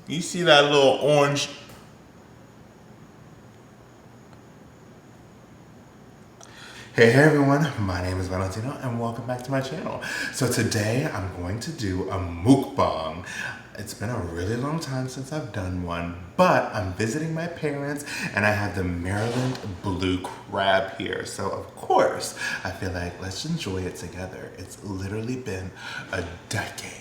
You see that little orange? Hey everyone, my name is Valentino and welcome back to my channel. So today I'm going to do a mukbang. It's been a really long time since I've done one, but I'm visiting my parents and I have the Maryldan Blue Crab here. So of course, I feel like let's enjoy it together. It's literally been a decade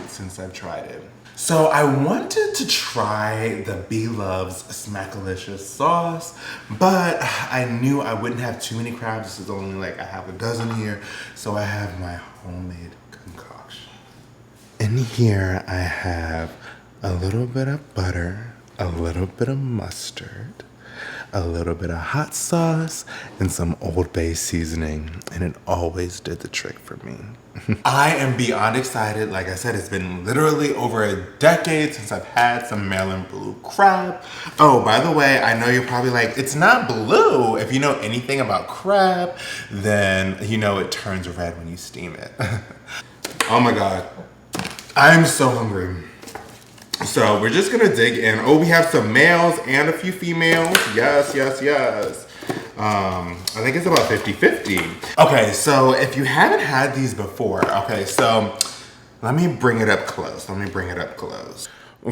since I've tried it. So I wanted to try the Bee Loves Smackalicious sauce, but I knew I wouldn't have too many crabs. This is only like I have a dozen here. So I have my homemade concoction. In here I have a little bit of butter, a little bit of mustard, a little bit of hot sauce, and some Old Bay seasoning, and it always did the trick for me. I am beyond excited. Like I said, it's been literally over a decade since I've had some Maryldan Blue Crab. Oh, by the way, I know you're probably like, it's not blue. If you know anything about crab, then you know it turns red when you steam it. Oh my God, I'm so hungry. So we're just gonna dig in. Oh, we have some males and a few females. Yes, yes, yes. I think it's about 50-50. Okay, so if you haven't had these before, okay, so let me bring it up close.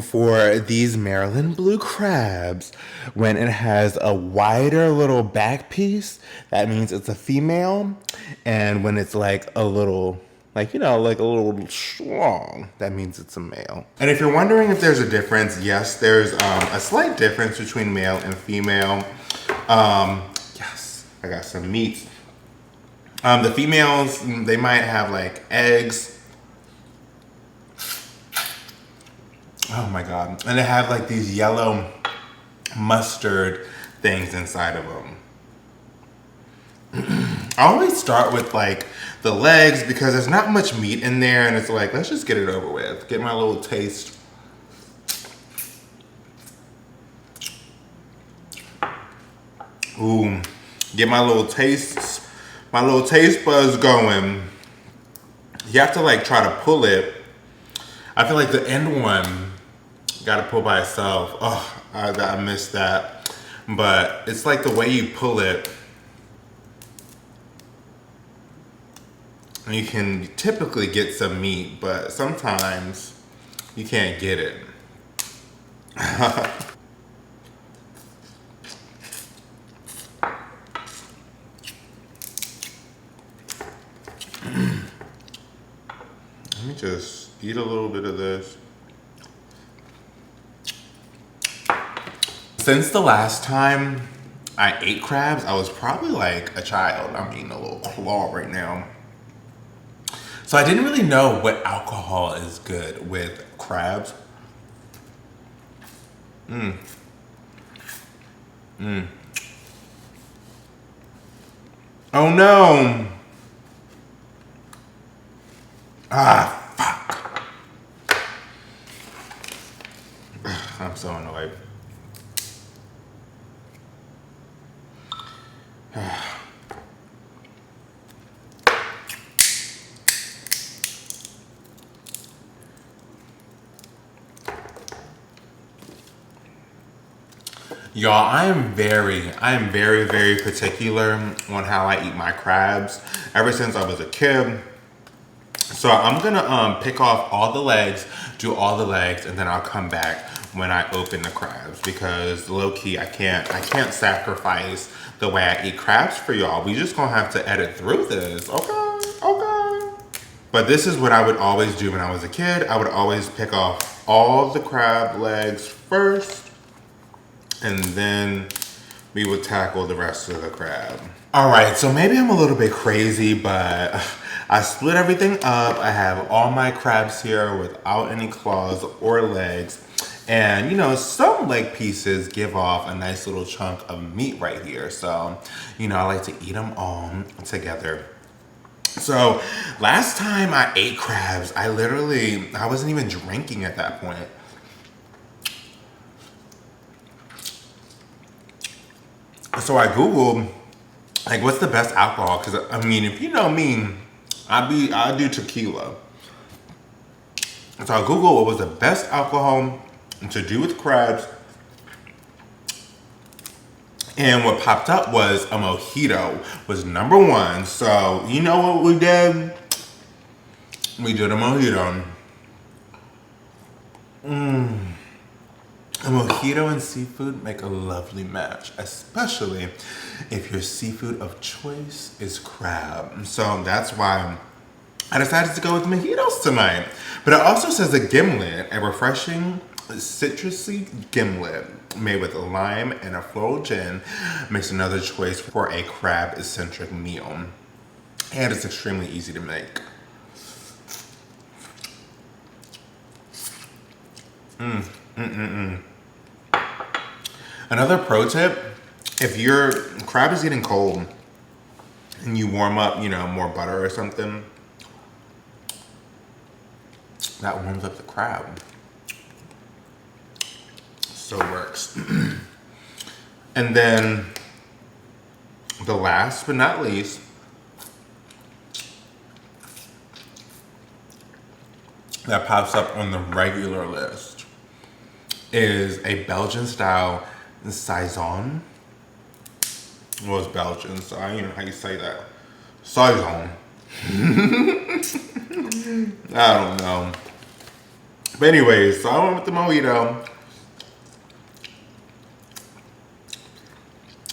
For these Maryldan Blue Crabs, when it has a wider little back piece, that means it's a female. And when it's like a little, like, you know, like a little schlong, that means it's a male. And if you're wondering if there's a difference, yes, there's a slight difference between male and female. Yes, I got some meats. The females, they might have like eggs. Oh my God. And they have like these yellow mustard things inside of them. I always start with like the legs because there's not much meat in there and it's like, let's just get it over with. Get my little taste. Ooh, get my little taste buds going. You have to like try to pull it. I feel like the end one got to pull by itself. Oh, I missed that. But it's like the way you pull it. You can typically get some meat, but sometimes you can't get it. Let me just eat a little bit of this. Since the last time I ate crabs, I was probably like a child. I'm eating a little claw right now. So I didn't really know what alcohol is good with crabs. Oh no. Ah, fuck. I'm so annoyed. Y'all, I am very, very particular on how I eat my crabs ever since I was a kid. So I'm gonna pick off all the legs, do all the legs, and then I'll come back when I open the crabs because low-key I can't sacrifice the way I eat crabs for y'all. We just gonna have to edit through this, okay? But this is what I would always do when I was a kid. I would always pick off all the crab legs first, and then we would tackle the rest of the crab. All right, so maybe I'm a little bit crazy, but I split everything up. I have all my crabs here without any claws or legs. And you know, some leg pieces give off a nice little chunk of meat right here. So, you know, I like to eat them all together. So last time I ate crabs, I wasn't even drinking at that point. So I Googled, like, what's the best alcohol? Because, I mean, if you know me, I do tequila. So I Googled what was the best alcohol to do with crabs. And what popped up was a mojito was number one. So you know what we did? We did a mojito. A mojito and seafood make a lovely match, especially if your seafood of choice is crab. So that's why I decided to go with mojitos tonight. But it also says a gimlet, a refreshing citrusy gimlet made with lime and a floral gin makes another choice for a crab-centric meal. And it's extremely easy to make. Another pro tip, if your crab is getting cold and you warm up, you know, more butter or something, that warms up the crab. So it works. And then the last but not least, that pops up on the regular list is a Belgian style saison. Well, it's Belgian, so I don't even know how you say that. Saison. I don't know. But anyways, so I went with the mojito.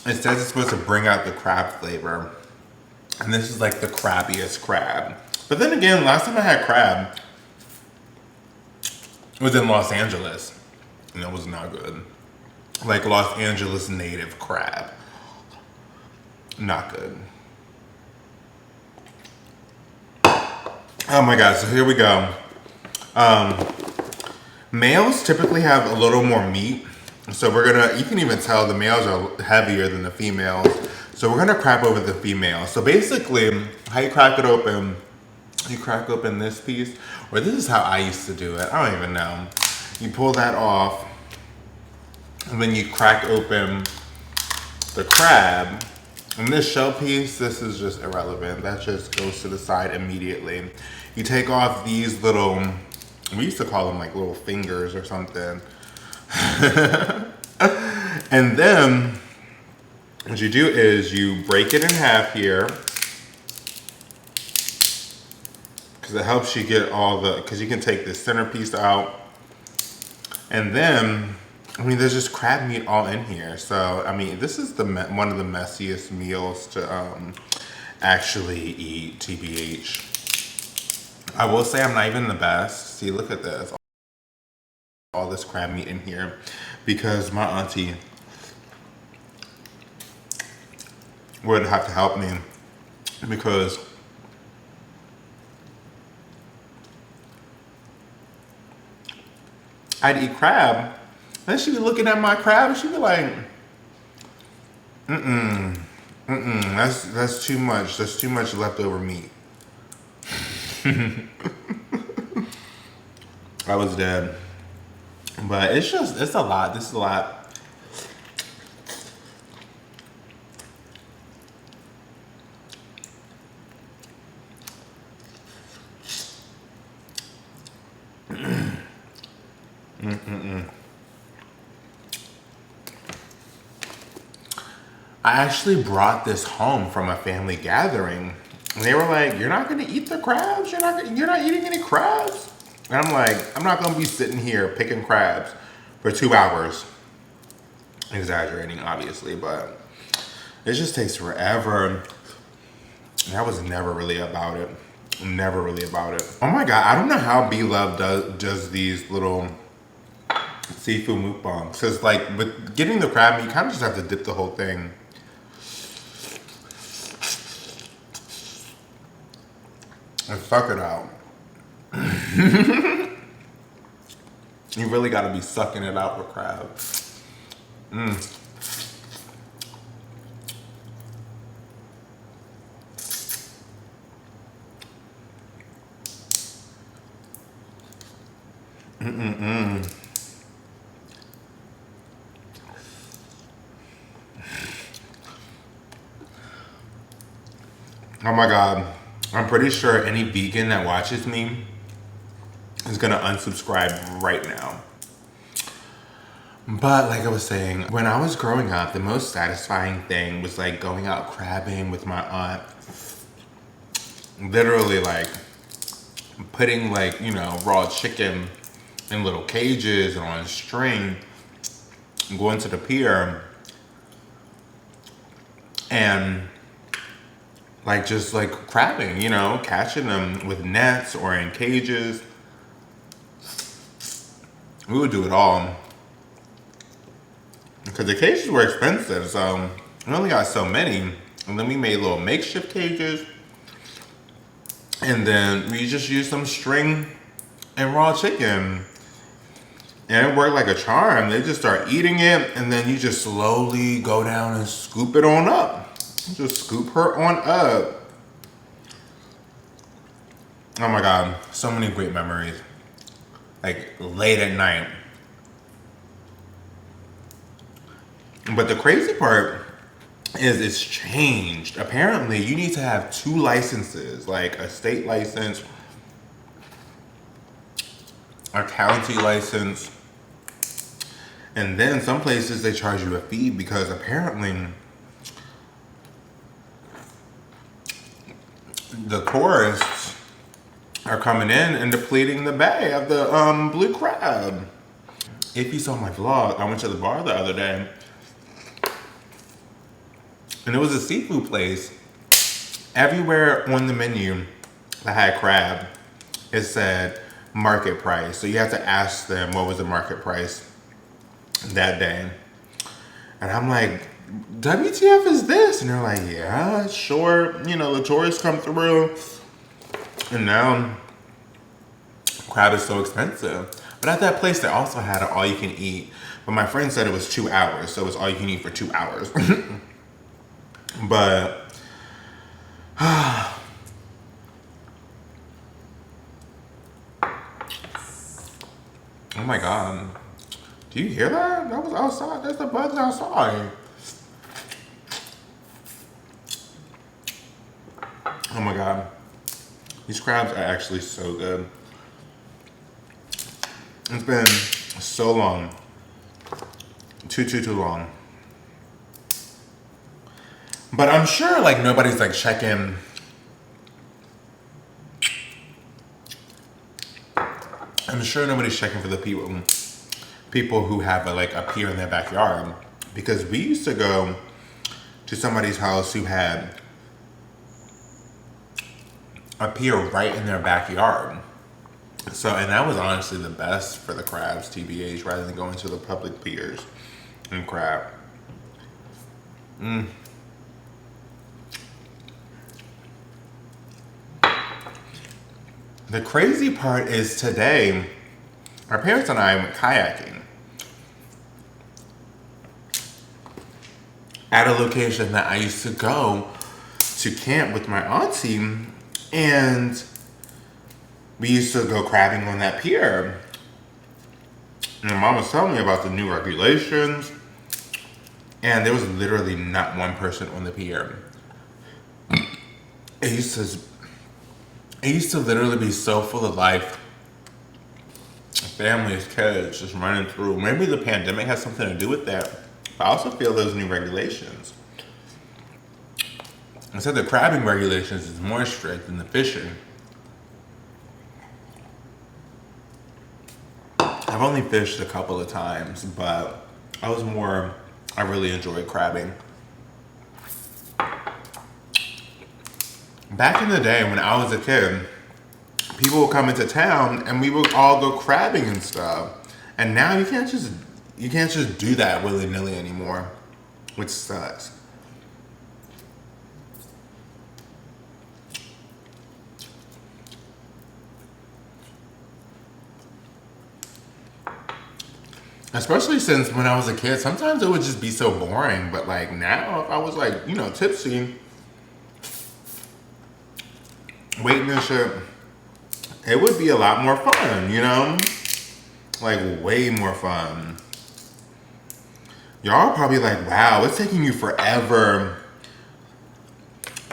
It says it's supposed to bring out the crab flavor. And this is like the crabbiest crab. But then again, last time I had crab was in Los Angeles. And it was not good. Like Los Angeles native crab. Not good. Oh my God, so here we go. Males typically have a little more meat. So we're gonna, you can even tell the males are heavier than the females. So we're gonna crack over the females. So basically, how you crack it open, you crack open this piece, or this is how I used to do it, I don't even know. You pull that off, and then you crack open the crab. And this shell piece, this is just irrelevant. That just goes to the side immediately. You take off these little, we used to call them like little fingers or something. And then what you do is you break it in half here, because it helps you get all the, because you can take this centerpiece out. And then, I mean, there's just crab meat all in here. So, I mean, this is the one of the messiest meals to actually eat, TBH. I will say I'm not even the best. See, look at this. All this crab meat in here. Because my auntie would have to help me. Because I'd eat crab. Then she'd be looking at my crab and she'd be like, that's too much. That's too much leftover meat. I was dead. But it's just, it's a lot. This is a lot. I actually brought this home from a family gathering. And they were like, you're not gonna eat the crabs? You're not eating any crabs? And I'm like, I'm not gonna be sitting here picking crabs for 2 hours. Exaggerating, obviously, but it just takes forever. And I was never really about it. Never really about it. Oh my God, I don't know how B-Love does these little seafood mukbangs. Cause like with getting the crab meat, you kind of just have to dip the whole thing. And suck it out. You really gotta be sucking it out with crab. Oh my God. I'm pretty sure any vegan that watches me is gonna unsubscribe right now. But like I was saying, when I was growing up, the most satisfying thing was like going out crabbing with my aunt. Literally like putting like, you know, raw chicken in little cages and on a string, going to the pier and like just like crabbing, you know, catching them with nets or in cages. We would do it all. Because the cages were expensive, so we only got so many. And then we made little makeshift cages. And then we just used some string and raw chicken. And it worked like a charm. They just start eating it, and then you just slowly go down and scoop it on up. Just scoop her on up. Oh my God, so many great memories. Like late at night. But the crazy part is it's changed. Apparently, you need to have 2 licenses, like a state license, a county license, and then some places they charge you a fee because apparently the tourists are coming in and depleting the bay of the blue crab. If you saw my vlog, I went to the bar the other day and it was a seafood place. Everywhere on the menu that had crab, it said market price. So you have to ask them what was the market price that day. And I'm like, WTF is this? And they're like, yeah, sure. You know, the tourists come through. And now crab is so expensive. But at that place, they also had an all you can eat. But my friend said it was 2 hours. So it was all you can eat for 2 hours. But oh my God. Do you hear that? That was outside. There's the bugs outside. Oh my God. These crabs are actually so good. It's been so long. Too long. But I'm sure like nobody's like checking. I'm sure nobody's checking for the people who have like a pier in their backyard, because we used to go to somebody's house who had a pier right in their backyard. So, and that was honestly the best for the crabs, TBH, rather than going to the public piers and crab. The crazy part is today, our parents and I went kayaking at a location that I used to go to camp with my auntie, and we used to go crabbing on that pier. And mom was telling me about the new regulations, and there was literally not one person on the pier. It used to literally be so full of life. Families, kids just running through. Maybe the pandemic has something to do with that. But I also feel those new regulations. I said the crabbing regulations is more strict than the fishing. I've only fished a couple of times, but I really enjoyed crabbing. Back in the day when I was a kid, people would come into town and we would all go crabbing and stuff. And now you can't just do that willy-nilly anymore, which sucks. Especially since when I was a kid, sometimes it would just be so boring. But like now, if I was like, you know, tipsy, waiting and shit, it would be a lot more fun, you know? Like way more fun. Y'all probably like, wow, it's taking you forever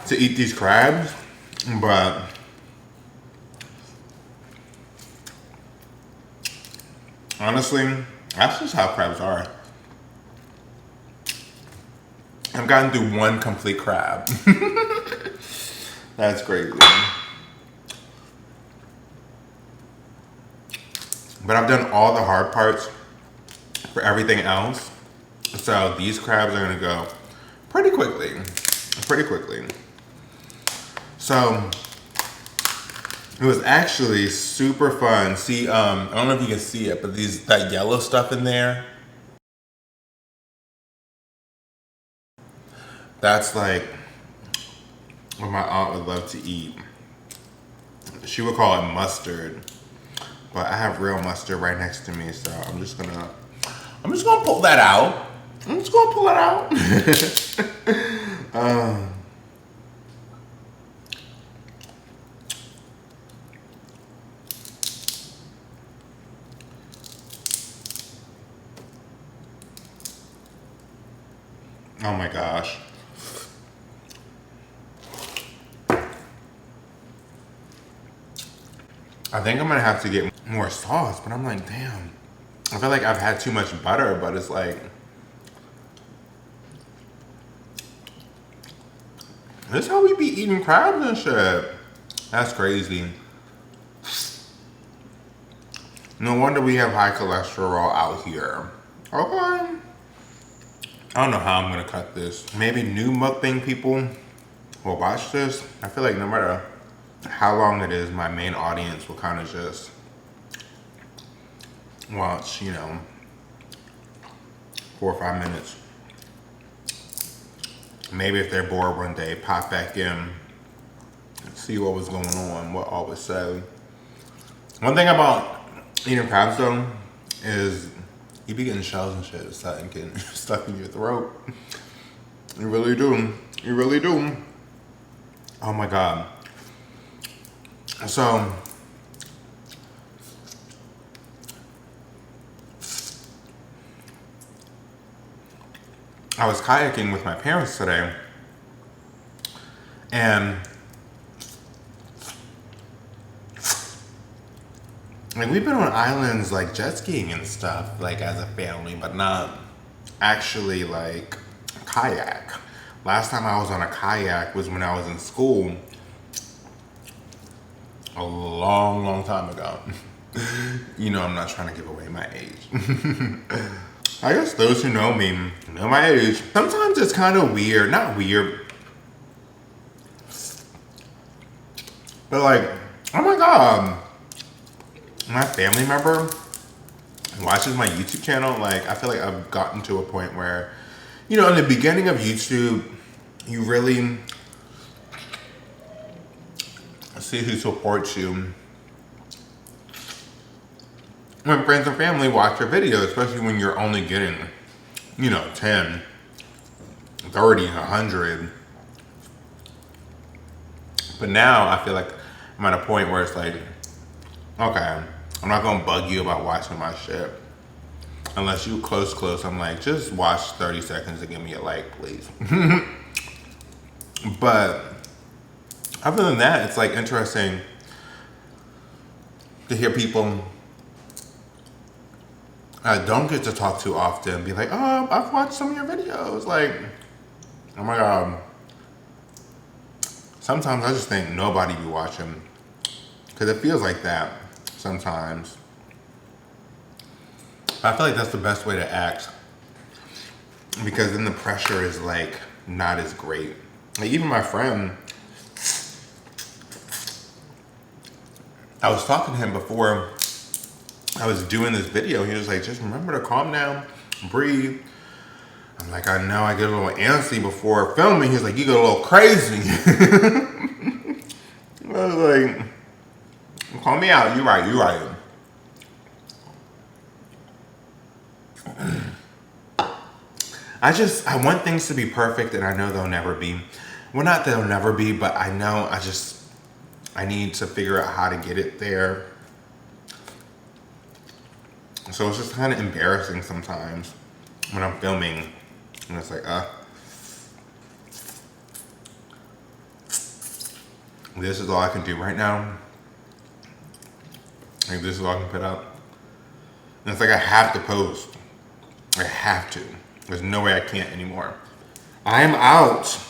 to eat these crabs. But Honestly, that's just how crabs are. I've gotten through one complete crab. That's crazy. But I've done all the hard parts for everything else. So these crabs are gonna go pretty quickly. Pretty quickly. So it was actually super fun. See, I don't know if you can see it, but that yellow stuff in there, that's like what my aunt would love to eat. She would call it mustard, but I have real mustard right next to me, so I'm just gonna pull that out. I'm just gonna pull it out. Oh my gosh. I think I'm gonna have to get more sauce, but I'm like, damn. I feel like I've had too much butter, but it's like, this is how we be eating crabs and shit. That's crazy. No wonder we have high cholesterol out here. Okay. I don't know how I'm gonna cut this. Maybe new mukbang people will watch this. I feel like no matter how long it is, my main audience will kind of just watch, you know, 4 or 5 minutes. Maybe if they're bored one day, pop back in, see what was going on, what all was said. One thing about eating crabs though is you be getting shells and shit getting stuck in your throat. You really do. You really do. Oh my God. So I was kayaking with my parents today, and like we've been on islands like jet skiing and stuff like as a family, but not actually like kayak. Last time I was on a kayak was when I was in school a long time ago. You know I'm not trying to give away my age. I guess those who know me know my age. Sometimes it's kind of weird, not weird, but like, oh my God, my family member watches my YouTube channel. Like, I feel like I've gotten to a point where, you know, in the beginning of YouTube, you really see who supports you. When friends and family watch your videos, especially when you're only getting, you know, 10, 30, 100. But now I feel like I'm at a point where it's like, okay, I'm not gonna bug you about watching my shit. Unless you close, I'm like, just watch 30 seconds and give me a like, please. But other than that, it's like interesting to hear people I don't get to talk to often be like, oh, I've watched some of your videos. Like, oh my God. Sometimes I just think nobody be watching. Because it feels like that sometimes. I feel like that's the best way to act. Because then the pressure is like not as great. Like even my friend, I was talking to him before I was doing this video. He was like, just remember to calm down, breathe. I'm like, I know I get a little antsy before filming. He's like, you get a little crazy. I was like, call me out. You're right, you're right. I want things to be perfect, and I know they'll never be. Well, not they'll never be, but I know I need to figure out how to get it there. So it's just kind of embarrassing sometimes when I'm filming, and it's like, this is all I can do right now. Like, this is all I can put up. It's like I have to post. I have to. There's no way I can't anymore. I'm out.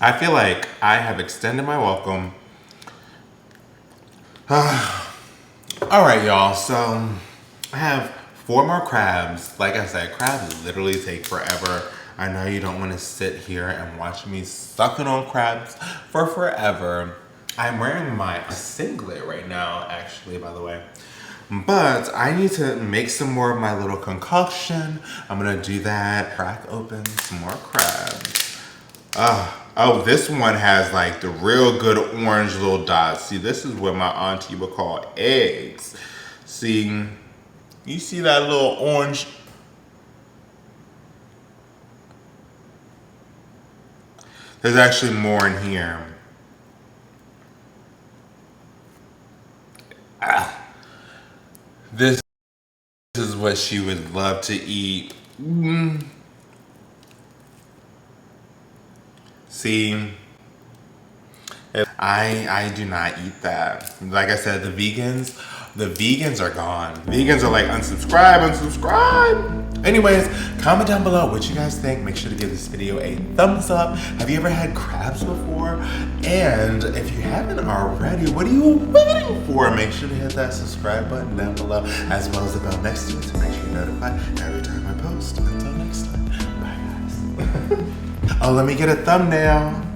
I feel like I have extended my welcome. All right, y'all, so I have 4 more crabs. Like I said, crabs literally take forever. I know you don't want to sit here and watch me sucking on crabs for forever. I'm wearing my singlet right now, actually, by the way. But I need to make some more of my little concoction. I'm gonna do that. Crack open some more crabs. Oh, this one has like the real good orange little dots. See, this is what my auntie would call eggs. See, you see that little orange? There's actually more in here. This is what she would love to eat. See, I do not eat that. Like I said, the vegans are gone. Vegans are like, unsubscribe. Anyways, comment down below what you guys think. Make sure to give this video a thumbs up. Have you ever had crabs before? And if you haven't already, what are you waiting for? Make sure to hit that subscribe button down below, as well as the bell next to it to make sure you're notified every time I post. Until next time, bye guys. Oh, let me get a thumbnail.